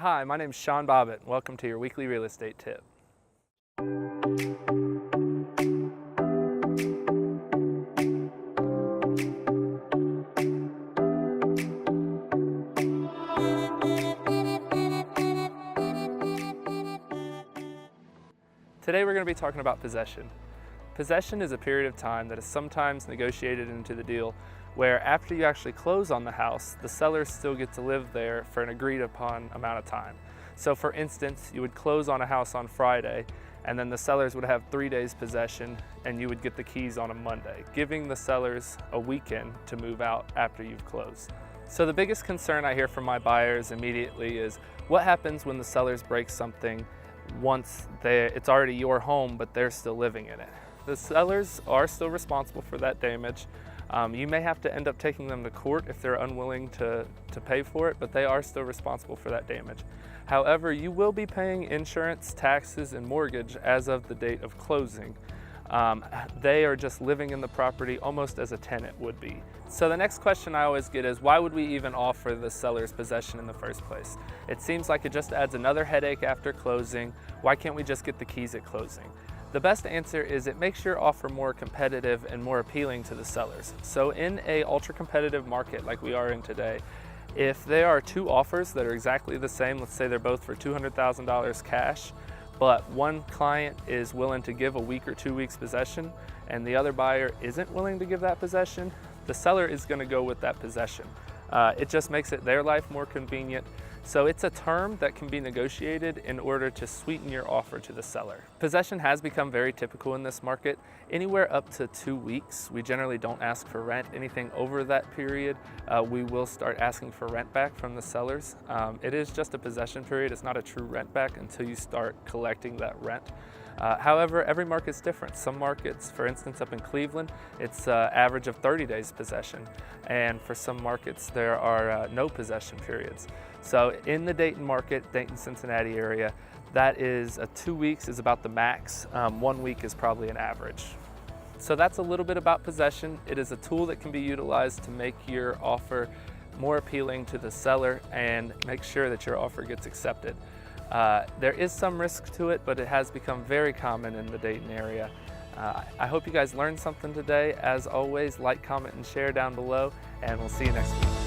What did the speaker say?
Hi, my name is Sean Bobbitt. Welcome to your weekly real estate tip. Today we're going to be talking about possession. Possession is a period of time that is sometimes negotiated into the deal where after you actually close on the house, the sellers still get to live there for an agreed upon amount of time. So for instance, you would close on a house on Friday and then the sellers would have 3 days possession and you would get the keys on a Monday, giving the sellers a weekend to move out after you've closed. So the biggest concern I hear from my buyers immediately is what happens when the sellers break something once it's already your home but they're still living in it. The sellers are still responsible for that damage. You may have to end up taking them to court if they're unwilling to pay for it, but they are still responsible for that damage. However, you will be paying insurance, taxes, and mortgage as of the date of closing. They are just living in the property almost as a tenant would be. So the next question I always get is, why would we even offer the seller's possession in the first place? It seems like it just adds another headache after closing. Why can't we just get the keys at closing? The best answer is it makes your offer more competitive and more appealing to the sellers. So in a ultra competitive market like we are in today, if there are two offers that are exactly the same, let's say they're both for $200,000 cash, but one client is willing to give a week or 2 weeks possession and the other buyer isn't willing to give that possession, the seller is going to go with that possession. It just makes it their life more convenient. So it's a term that can be negotiated in order to sweeten your offer to the seller. Possession has become very typical in this market. Anywhere up to 2 weeks, we generally don't ask for rent. Anything over that period, we will start asking for rent back from the sellers. It is just a possession period. It's not a true rent back until you start collecting that rent. However, every market's different. Some markets, for instance, up in Cleveland, it's an average of 30 days possession. And for some markets, there are no possession periods. So in the Dayton market, Dayton-Cincinnati area, that is 2 weeks is about the max. 1 week is probably an average. So that's a little bit about possession. It is a tool that can be utilized to make your offer more appealing to the seller and make sure that your offer gets accepted. There is some risk to it, but it has become very common in the Dayton area. I hope you guys learned something today. As always, like, comment, and share down below, and we'll see you next week.